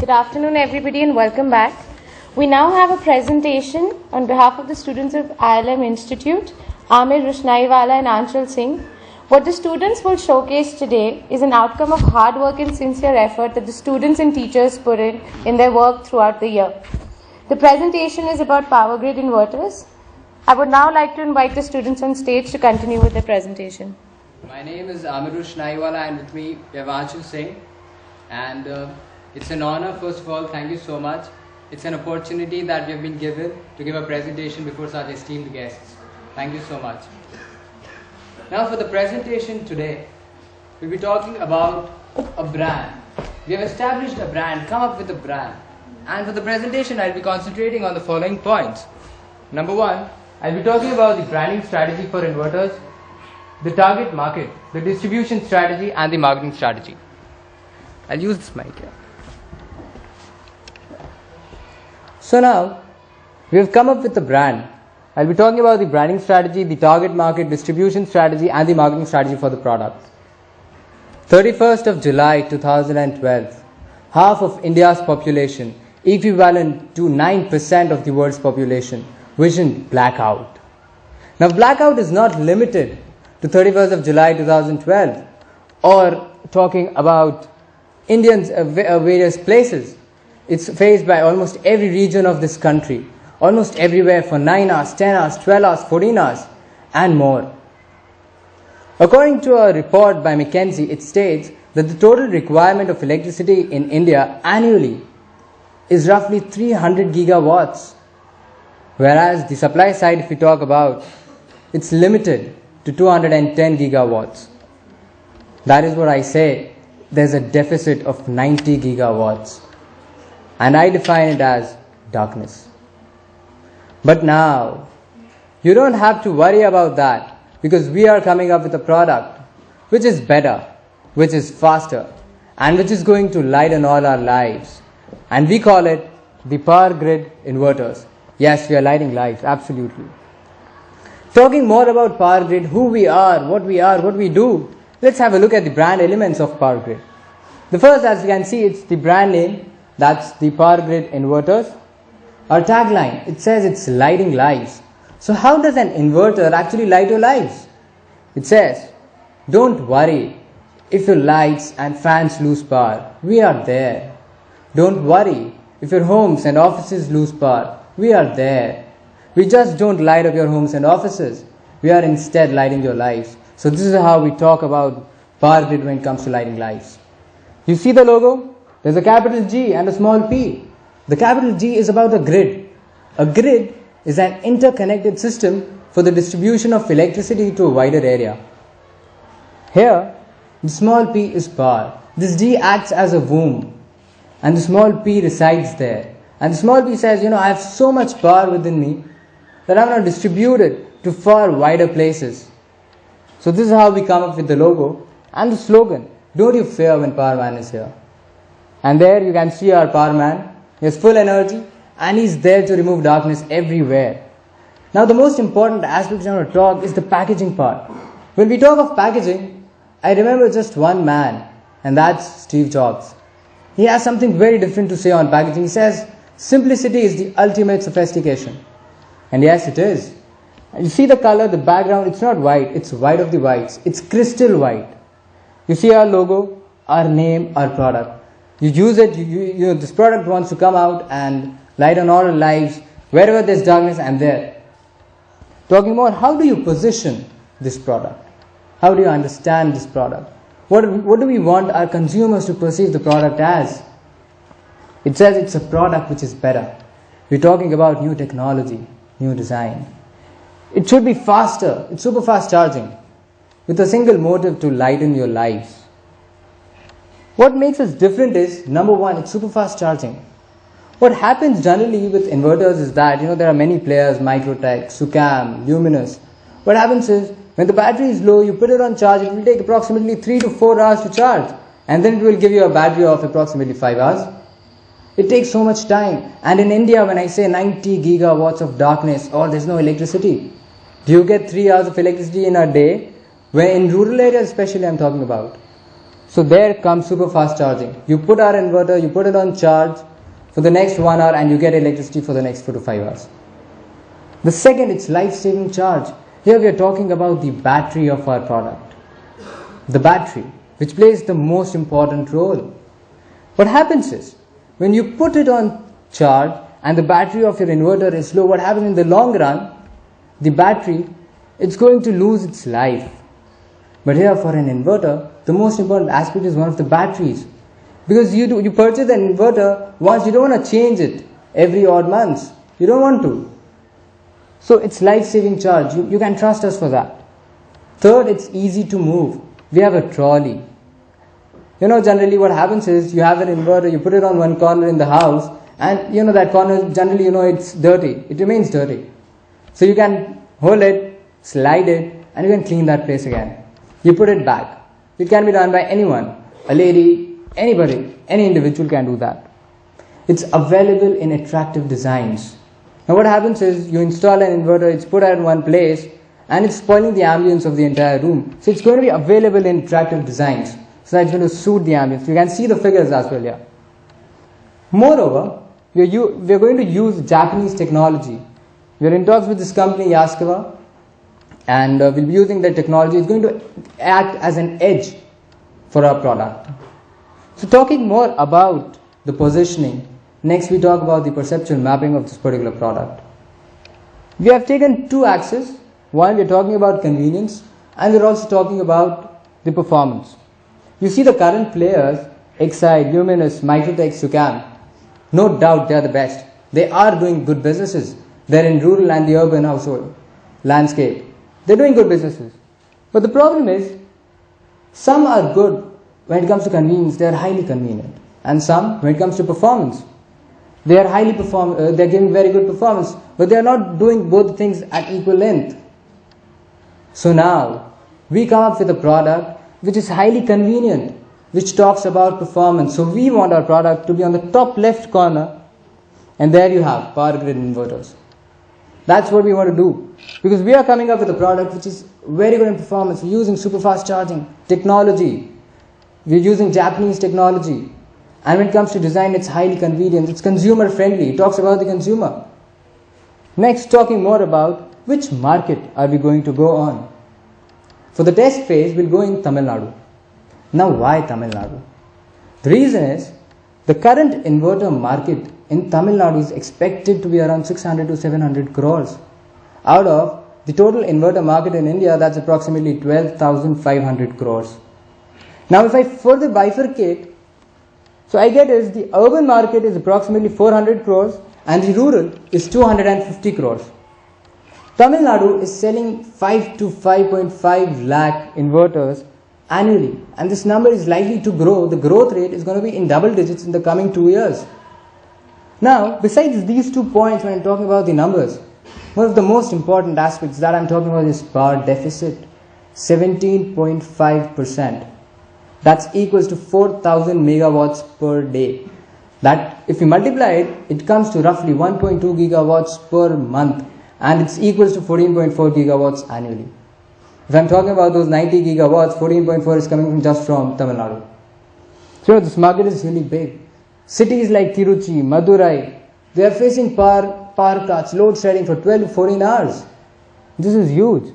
Good afternoon, everybody, and welcome back. We now have a presentation on behalf of the students of ILM Institute, Amir Rushnaiwala and Anshul Singh. What the students will showcase today is an outcome of hard work and sincere effort that the students and teachers put in their work throughout the year. The presentation is about power grid inverters. I would now like to invite the students on stage to continue with their presentation. My name is Amir Rushnaiwala, and with me we have Anshul Singh. And it's an honor, first of all, thank you so much. It's an opportunity that we have been given to give a presentation before such esteemed guests. Thank you so much. Now for the presentation today, we'll be talking about a brand. We have established a brand, come up with a brand. And for the presentation, I'll be concentrating on the following points. Number one, I'll be talking about the branding strategy for inverters, the target market, the distribution strategy, and the marketing strategy. I'll use this mic here. So now, we have come up with a brand. I'll be talking about the branding strategy, the target market, distribution strategy, and the marketing strategy for the product. 31st of July 2012, half of India's population, equivalent to 9% of the world's population, visioned blackout. Now, blackout is not limited to 31st of July 2012 or talking about Indians various places. It's faced by almost every region of this country, almost everywhere for 9 hours, 10 hours, 12 hours, 14 hours, and more. According to a report by McKinsey, it states that the total requirement of electricity in India annually is roughly 300 gigawatts, whereas the supply side, if we talk about, it's limited to 210 gigawatts. That is what I say, there's a deficit of 90 gigawatts. And I define it as darkness. But now, you don't have to worry about that, because we are coming up with a product which is better, which is faster, and which is going to lighten all our lives. And we call it the power grid inverters. Yes, we are lighting lives, absolutely. Talking more about power grid, who we are, what we do, let's have a look at the brand elements of power grid. The first, as you can see, it's the brand name. That's the power grid inverters. Our tagline, it says it's lighting lives. So how does an inverter actually light your lives? It says, don't worry if your lights and fans lose power. We are there. Don't worry if your homes and offices lose power. We are there. We just don't light up your homes and offices. We are instead lighting your lives. So this is how we talk about power grid when it comes to lighting lives. You see the logo? There's a capital G and a small p. The capital G is about a grid. A grid is an interconnected system for the distribution of electricity to a wider area. Here, the small p is power. This G acts as a womb, and the small p resides there. And the small p says, I have so much power within me that I'm going to distribute it to far wider places. So this is how we come up with the logo and the slogan, don't you fear when Power Man is here. And there you can see our Power Man. He has full energy and he's there to remove darkness everywhere. Now the most important aspect I want to talk is the packaging part. When we talk of packaging, I remember just one man, and that's Steve Jobs. He has something very different to say on packaging. He says, simplicity is the ultimate sophistication. And yes, it is. You see the color, the background, it's not white, it's white of the whites. It's crystal white. You see our logo, our name, our product. You use it, this product wants to come out and lighten all our lives. Wherever there's darkness, I'm there. Talking more, how do you position this product? How do you understand this product? What do we want our consumers to perceive the product as? It says it's a product which is better. We're talking about new technology, new design. It should be faster, it's super fast charging, with a single motive to lighten your lives. What makes us different is, number one, it's super fast charging. What happens generally with inverters is that, there are many players, Microtech, Sucam, Luminous. What happens is, when the battery is low, you put it on charge, it will take approximately 3 to 4 hours to charge. And then it will give you a battery of approximately 5 hours. It takes so much time. And in India, when I say 90 gigawatts of darkness, there's no electricity. Do you get 3 hours of electricity in a day? Where in rural areas especially I'm talking about. So there comes super fast charging. You put our inverter, you put it on charge for the next 1 hour and you get electricity for the next 4 to 5 hours. The second, it's life-saving charge. Here we are talking about the battery of our product. The battery, which plays the most important role. What happens is, when you put it on charge and the battery of your inverter is low, what happens in the long run, the battery, it's going to lose its life. But here for an inverter, the most important aspect is one of the batteries. Because you purchase an inverter once, you don't want to change it every odd months. You don't want to. So it's life-saving charge. You can trust us for that. Third, it's easy to move. We have a trolley. Generally what happens is you have an inverter, you put it on one corner in the house, and that corner generally, it's dirty. It remains dirty. So you can hold it, slide it, and you can clean that place again. You put it back. It can be done by anyone. A lady, anybody, any individual can do that. It's available in attractive designs. Now what happens is you install an inverter, it's put at one place, and it's spoiling the ambience of the entire room. So it's going to be available in attractive designs. So that's going to suit the ambience. You can see the figures as well here. Moreover, we're going to use Japanese technology. We're in talks with this company, Yaskawa, and we'll be using that technology. It's going to act as an edge for our product. So talking more about the positioning, next we talk about the perceptual mapping of this particular product. We have taken two axes. One, we're talking about convenience, and we're also talking about the performance. You see the current players, Exide, Luminous, Microtex, Sucam. No doubt they are the best. They are doing good businesses. They're in rural and the urban household landscape. They're doing good businesses. But the problem is, some are good when it comes to convenience, they are highly convenient. And some, when it comes to performance, they are they're giving very good performance, but they are not doing both things at equal length. So now, we come up with a product which is highly convenient, which talks about performance. So we want our product to be on the top left corner, and there you have power grid inverters. That's what we want to do, because we are coming up with a product which is very good in performance. We're using super fast charging technology. We're using Japanese technology. And when it comes to design, it's highly convenient. It's consumer friendly. It talks about the consumer. Next, talking more about which market are we going to go on. For the test phase, we'll go in Tamil Nadu. Now, why Tamil Nadu? The reason is, the current inverter market in Tamil Nadu is expected to be around 600 to 700 crores. Out of the total inverter market in India, that's approximately 12,500 crores. Now, if I further bifurcate, so I get is the urban market is approximately 400 crores and the rural is 250 crores. Tamil Nadu is selling 5 to 5.5 lakh inverters annually, and this number is likely to grow. The growth rate is going to be in double digits in the coming 2 years. Now, besides these 2 points, when I'm talking about the numbers, one of the most important aspects that I'm talking about is power deficit, 17.5%. That's equals to 4,000 megawatts per day. That, if you multiply it, it comes to roughly 1.2 gigawatts per month, and it's equals to 14.4 gigawatts annually. If I'm talking about those 90 gigawatts, 14.4 is coming from Tamil Nadu. So this market is really big. Cities like Tiruchi, Madurai, they are facing power cuts, load shedding for 12 to 14 hours. This is huge.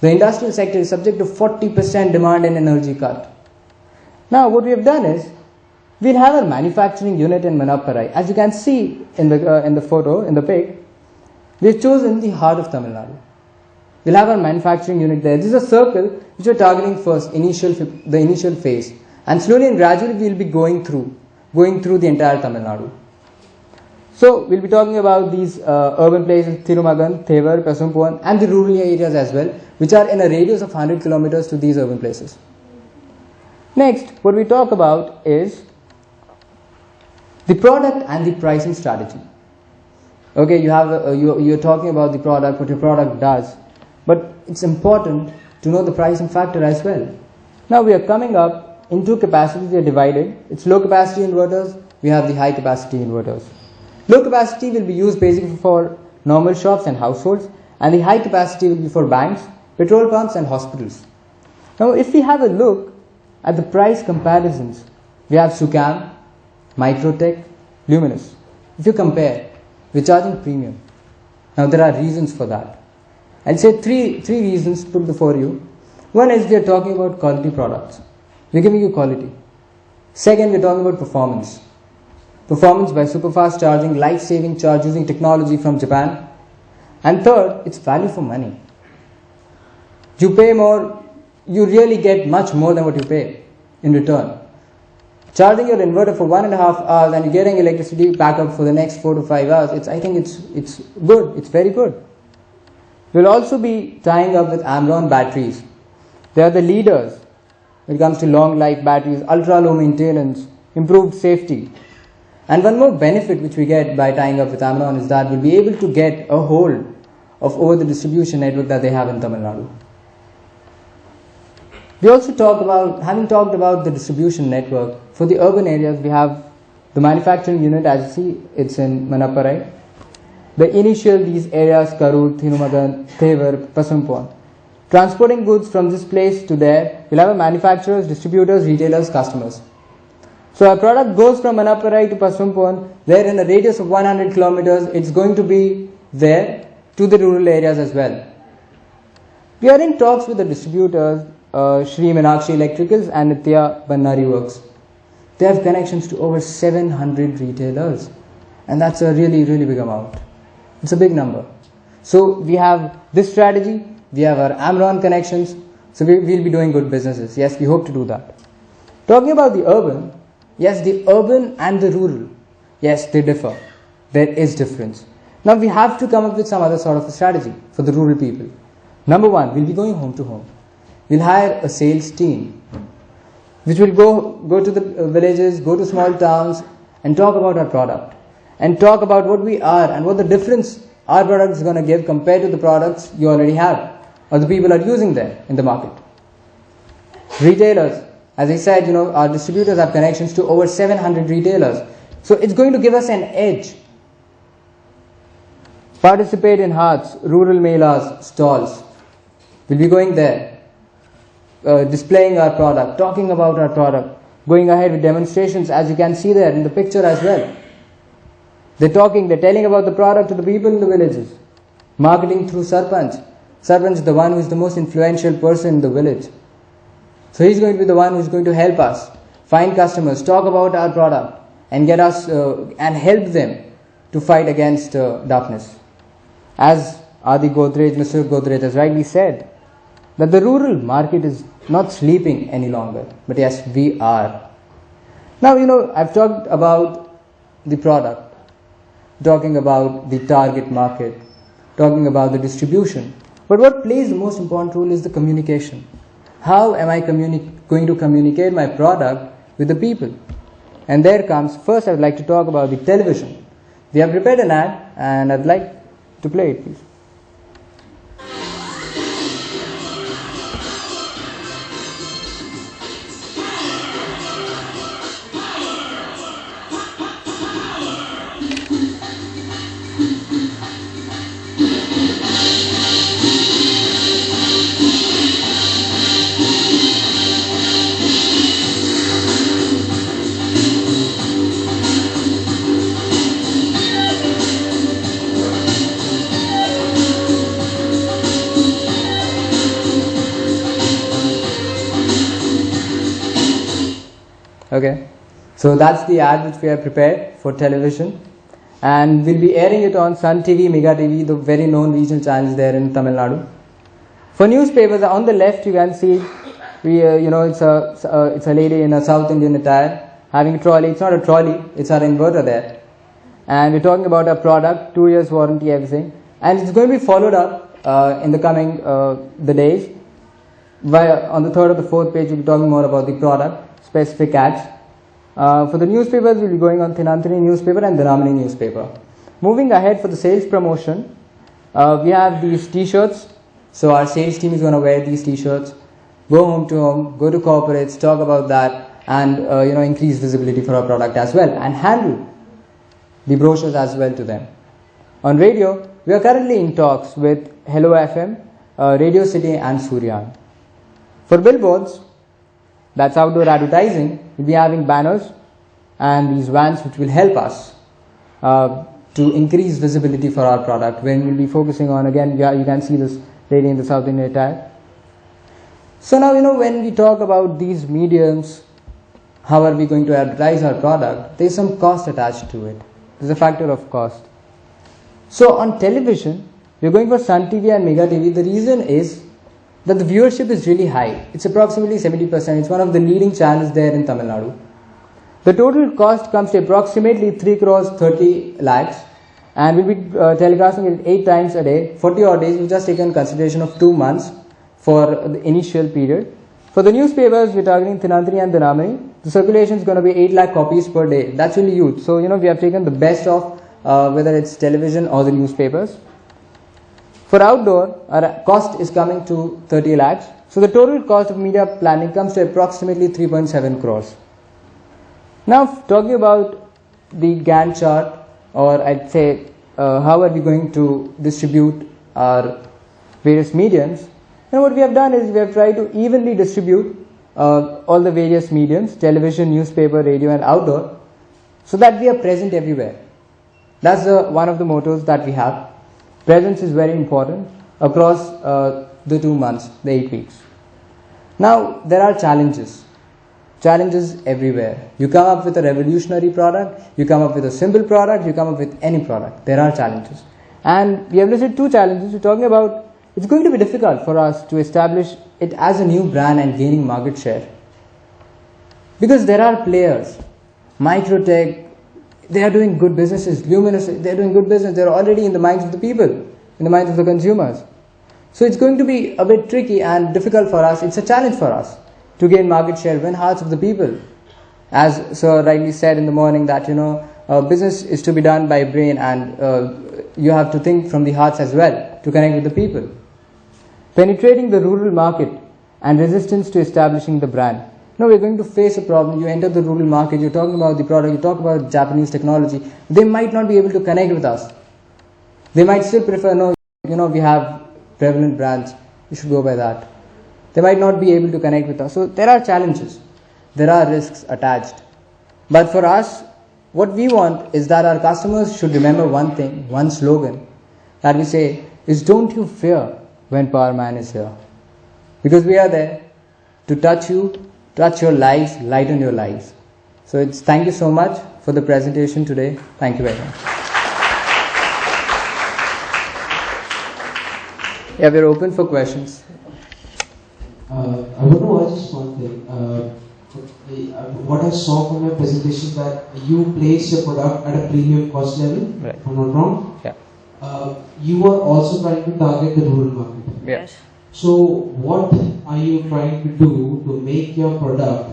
The industrial sector is subject to 40% demand and energy cut. Now what we have done is, we'll have a manufacturing unit in Manapparai. As you can see in the photo, in the pic, we've chosen the heart of Tamil Nadu. We'll have our manufacturing unit there. This is a circle which we're targeting first, the initial phase. And slowly and gradually we'll be going through the entire Tamil Nadu. So we'll be talking about these urban places, Thirumagan, Thevar, Pesumpuan, and the rural areas as well, which are in a radius of 100 kilometers to these urban places. Next, what we talk about is the product and the pricing strategy. Okay, you're talking about the product, what your product does, but it's important to know the pricing factor as well. Now we are coming up in two capacities. They are divided. It's low capacity inverters. We have the high capacity inverters. Low capacity will be used basically for normal shops and households, and the high capacity will be for banks, petrol pumps, and hospitals. Now, if we have a look at the price comparisons, we have Sucam, Microtech, Luminous. If you compare, we're charging premium. Now there are reasons for that. I'll say three reasons put before you. One is we are talking about quality products. We're giving you quality. Second, we're talking about performance. Performance by superfast charging, life-saving charge using technology from Japan. And third, it's value for money. You pay more, you really get much more than what you pay in return. Charging your inverter for 1.5 hours and you're getting electricity backup for the next 4 to 5 hours, I think it's good, it's very good. We'll also be tying up with Amron batteries. They are the leaders when it comes to long life batteries, ultra low maintenance, improved safety. And one more benefit which we get by tying up with Amron is that we'll be able to get a hold of over the distribution network that they have in Tamil Nadu. We also talk about, having talked about the distribution network, for the urban areas we have the manufacturing unit, as you see, it's in Manapparai. The initial, these areas, Karur, Thirumagan, Thevar, Pasumpuan. Transporting goods from this place to there, we'll have a manufacturers, distributors, retailers, customers. So our product goes from Manapparai to Pasumpuan, where in a radius of 100 kilometers, it's going to be there to the rural areas as well. We are in talks with the distributors, Shri Meenakshi Electricals and Nitya Bannari Works. They have connections to over 700 retailers, and that's a really, really big amount. It's a big number. So we have this strategy, we have our Amron connections, so we'll be doing good businesses. Yes, we hope to do that. Talking about the urban, yes, the urban and the rural, yes, they differ. There is difference. Now we have to come up with some other sort of a strategy for the rural people. Number one, we'll be going home to home. We'll hire a sales team which will go to the villages, go to small towns and talk about our product and talk about what we are and what the difference our product is going to give compared to the products you already have or the people are using there in the market. Retailers, as I said, our distributors have connections to over 700 retailers. So it's going to give us an edge. Participate in Hearts, rural melas, stalls. We'll be going there. Displaying our product, talking about our product, going ahead with demonstrations as you can see there in the picture as well. They're telling about the product to the people in the villages. Marketing through Sarpanch. Sarpanch is the one who is the most influential person in the village. So he's going to be the one who's going to help us find customers, talk about our product and get us and help them to fight against darkness. As Adi Godrej, Mr. Godrej has rightly said, that the rural market is not sleeping any longer, but yes, we are. Now, I've talked about the product, talking about the target market, talking about the distribution, but what plays the most important role is the communication. How am I going to communicate my product with the people? And there comes, first I would like to talk about the television. We have prepared an ad and I'd like to play it, please. Okay, so that's the ad which we have prepared for television, and we'll be airing it on Sun TV, Mega TV, the very known regional channels there in Tamil Nadu. For newspapers, on the left you can see, it's a lady in a South Indian attire having a trolley. It's not a trolley, it's our inverter there, and we're talking about our product, 2 years warranty, everything, and it's going to be followed up in the coming the days. On the third or the fourth page, we'll be talking more about the product. Specific ads. For the newspapers, we'll be going on Thinantini newspaper and Dinamini newspaper. Moving ahead for the sales promotion, we have these t-shirts. So our sales team is going to wear these t-shirts, go home to home, go to corporates, talk about that, and increase visibility for our product as well, and handle the brochures as well to them. On radio, we are currently in talks with Hello FM, Radio City and Suryan. For billboards, that's outdoor advertising, we'll be having banners and these vans which will help us to increase visibility for our product. When we'll be focusing on, again, you can see this lady in the South Indian attire. So now, when we talk about these mediums, how are we going to advertise our product? There's some cost attached to it. There's a factor of cost. So on television, we're going for Sun TV and Mega TV. The reason is that the viewership is really high. It's approximately 70%. It's one of the leading channels there in Tamil Nadu. The total cost comes to approximately 3 crores 30 lakhs, and we'll be telecasting it 8 times a day, 40 odd days. We've just taken consideration of 2 months for the initial period. For the newspapers, we're targeting Thinantini and Dinamani. The circulation is going to be 8 lakh copies per day. That's really huge. So, we have taken the best of whether it's television or the newspapers. For outdoor, our cost is coming to 30 lakhs. So, the total cost of media planning comes to approximately 3.7 crores. Now, talking about the Gantt chart, or I'd say how are we going to distribute our various mediums, what we have done is we have tried to evenly distribute all the various mediums, television, newspaper, radio and outdoor, so that we are present everywhere. That's one of the mottos that we have. Presence is very important across the 2 months, the 8 weeks. Now, there are challenges everywhere. You come up with a revolutionary product, you come up with a simple product, you come up with any product. There are challenges. And we have listed 2 challenges. We're talking about it's going to be difficult for us to establish it as a new brand and gaining market share. Because there are players, Microtech, they are doing good businesses, Luminous, they are doing good business, they are already in the minds of the people, in the minds of the consumers. So it's going to be a bit tricky and difficult for us, it's a challenge for us to gain market share, win hearts of the people. As Sir rightly said in the morning that, business is to be done by brain and you have to think from the hearts as well to connect with the people. Penetrating the rural market and resistance to establishing the brand. Now we're going to face a problem. You enter the rural market, you're talking about the product, you talk about Japanese technology. They might not be able to connect with us. They might still prefer, we have prevalent brands, you should go by that. They might not be able to connect with us. So there are challenges. There are risks attached. But for us, what we want is that our customers should remember one thing, one slogan that we say is, don't you fear when Power Man is here. Because we are there to touch you, touch your lives, lighten your lives. So thank you so much for the presentation today. Thank you very much. Yeah, we're open for questions. I want to ask just one thing. What I saw from your presentation that you place your product at a premium cost level, right. if I'm not wrong. Yeah. You are also trying to target the rural market. Yes. So what are you trying to do to make your product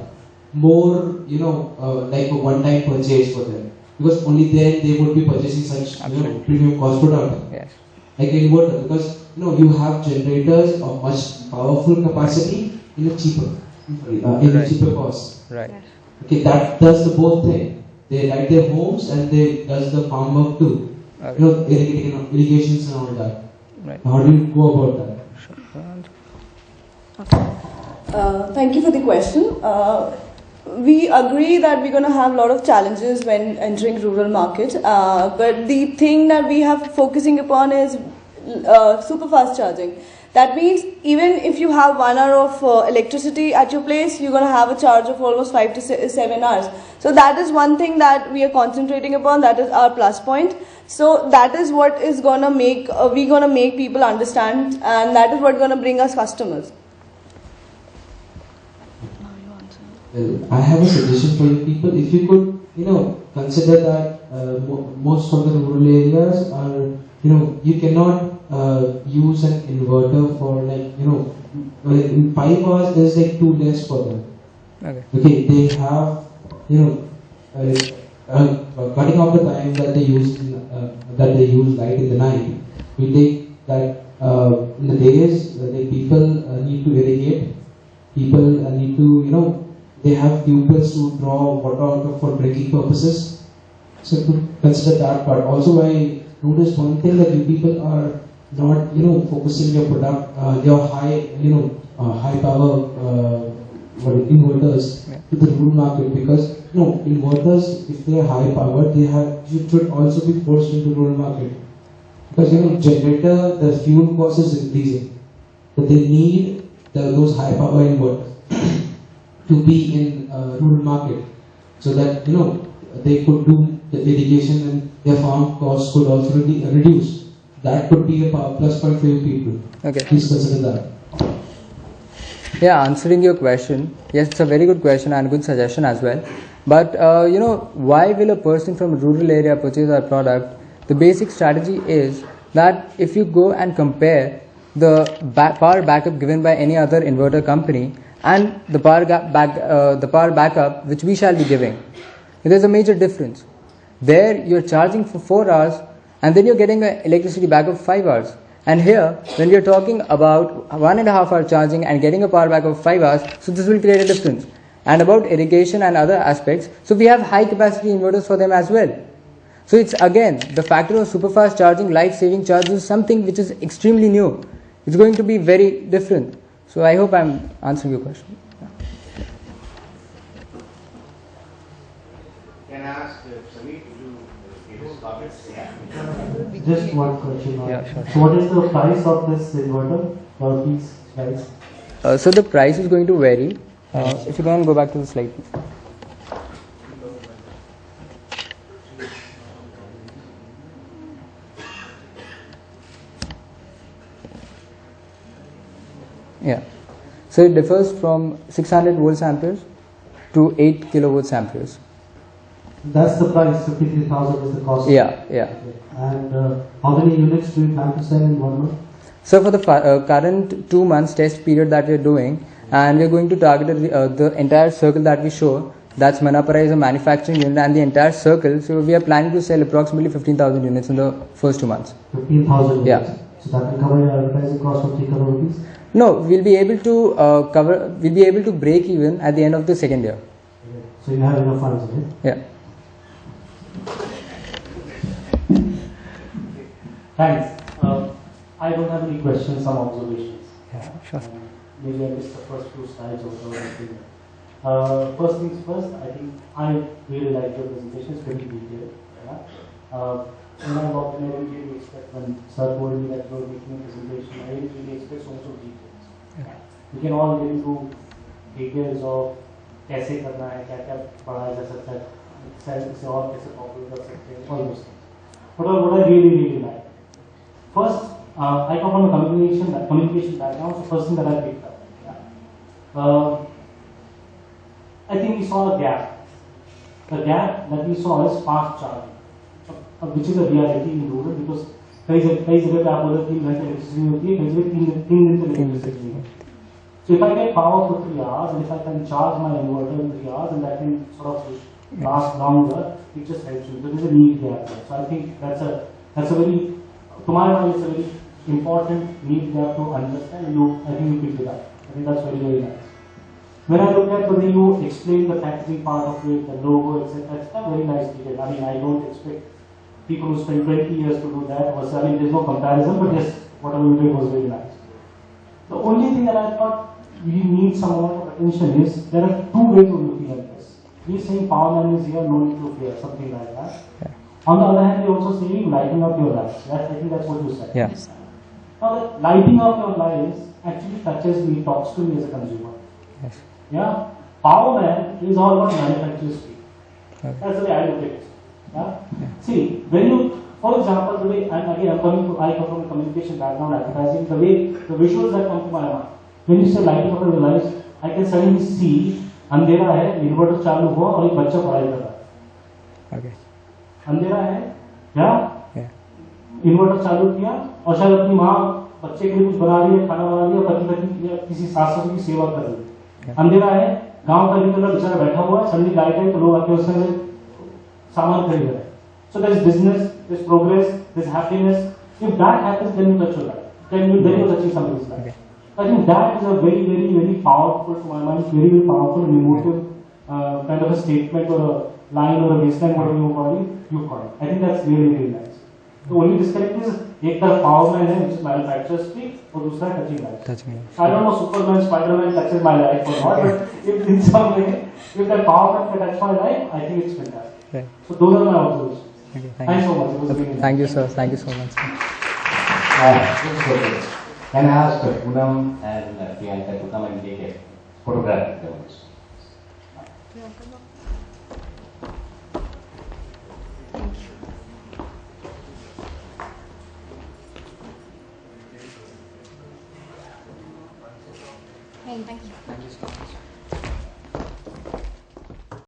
more, like a one-time purchase for them? Because only then they would be purchasing such premium cost product. Yes. Like inverter, because you have generators of much powerful capacity in a cheaper cost. Right. Okay, that does the both thing. They light their homes and they does the farm work too. Okay. Irrigations and all that. Right. How do you go about that? Thank you for the question. We agree that we're going to have a lot of challenges when entering rural market, but the thing that we have focusing upon is super fast charging. That means even if you have 1 hour of electricity at your place, you're going to have a charge of almost 5 to 7 hours. So that is one thing that we are concentrating upon. That is our plus point. So that is what is going to make we're going to make people understand, and that is what's going to bring us customers. Well, I have a suggestion for you people. If you could, consider that most of the rural areas are, you cannot use an inverter for in 5 hours there's like 2 less for them. Okay, they have, cutting off the time that they use light in the night. We take that in the days the people need to irrigate. People need to, they have pupils to draw water out of for drinking purposes. So to consider that part. Also, I noticed one thing that you people are not, focusing your product, your high, high power inverters to the rural market, because inverters, if they are high powered, it should also be forced into rural market, because generator, the fuel cost is increasing, but they need those high power inverters to be in rural market, so that they could do the irrigation and their farm costs could also be reduced. That could be a plus point for you people. Okay. Please consider that. Yeah, answering your question, yes, it's a very good question and good suggestion as well. But why will a person from a rural area purchase our product? The basic strategy is that if you go and compare the power backup given by any other inverter company and the power backup which we shall be giving, there's a major difference. There you're charging for 4 hours and then you're getting an electricity backup of 5 hours. And here, when we are talking about 1.5 hour charging and getting a power backup of 5 hours, so this will create a difference. And about irrigation and other aspects, so we have high capacity inverters for them as well. So it's again, the factor of super fast charging, life saving charges is something which is extremely new. It's going to be very different. So I hope I'm answering your question. Can I ask Sameer to give his comments? Just one question. Yeah, sure. So what is the price of this inverter? Or piece price? So the price is going to vary. If you can go back to the slide, please. Yeah. So it differs from 600 volts amperes to 8 kilovolts amperes. That's the price. 53,000 is the cost. Yeah, yeah. Okay. And how many units do you plan to sell in 1 month? So for the current 2 months test period that we are doing, and we are going to target the entire circle that we show. That's Manapara is a manufacturing unit and the entire circle. So we are planning to sell approximately 15,000 units in the first 2 months. 15,000 units. Yeah. So that will cover your advertising cost of 3 crore rupees? No, we'll be able to we'll be able to break even at the end of the second year. Okay. So you have enough funds, right? Yeah. Thanks. I don't have any questions, some observations. Yeah, sure. Maybe I missed the first 2 slides or something. First things first, I think I really liked your presentation. It's pretty detailed. Yeah? When I walked in, I didn't really expect, when Sir told me that you were making a presentation, I didn't really expect so much of details. Yeah. We can all get into details of कैसे करना है, क्या-क्या पढ़ाया जा सकता है, इसे और कैसे पॉपुलर कर सकते हैं, all those things. But what I really like. First, I come from a communication background, so first thing that I picked up. Yeah. I think we saw a gap. The gap that we saw is fast charging, which is a reality in rural, because कई जगह पे आप बोले 3 घंटे electricity होती है, कई जगह 3 दिन तक इलेक्ट्रिसिटी नहीं होती. So if I get power for 3 hours, and if I can charge my inverter in 3 hours, and that can sort of last longer, it just helps you. There is a need gap there. So I think that's a very, to my mind, it's a very important need gap to understand. I think you picked it up. I think that's very, very nice. When I look at the way you explain the packaging part of it, the logo, etc., it's a very nice detail. I mean, I don't expect people who spend 20 years to do that. I mean, there's no comparison, but yes, whatever you did was very nice. The only thing that I thought we need some amount of attention is there are 2 ways of looking at this. We're saying power man is here, no need to fear, something like that. Yeah. On the other hand, we're also saying lighting up your lives. I think that's what you said. Yeah. Now, that lighting up your lives actually touches me, talks to me as a consumer. Yes. Yeah, power man is all about manufacturer speed. Okay. That's the way I look at it. Yeah? See, when you, for example, the way, and again I come from a communication background, advertising, the way, the visuals that come to my mind. When you say lighting up your lives, I can suddenly see अंधेरा है, inverter चालू हुआ और एक बच्चा पढ़ाई कर रहा है. Okay. अंधेरा है, क्या? Yeah. इन्वर्टर चालू किया और शायद अपनी माँ बच्चे के लिए कुछ बना रही है, खाना बना रही है, पति किसी सास ससुर की सेवा कर रही है. अंधेरा है, गांव का निकला बेचारा बैठा हुआ है, सडनली लाइट है तो लोग आके उससे सामान खरीद रहे हैं. So there is business, there is progress, there is happiness. If that happens, then you touch your life. Then you touch somebody's life. Okay. I think that is a very, very, very powerful, to my mind, very, very powerful and emotive kind of a statement or a line or a baseline, whatever you call it. I think that's really, really nice. The only disconnect is एक तरफ power man है which is manufacturers speak और दूसरा touching life. Touching life. I don't know Superman, Spider-Man touches my life or not, but if in some way, if that power man can touch my life, I think it's fantastic. Right. So those are my observations. Okay, Thanks so much. It was really nice. Thank you, sir. Thank you so much. Sir. Can I ask Poonam and Priyanka to come and take a photograph with them also? Thank you. Thank you so much.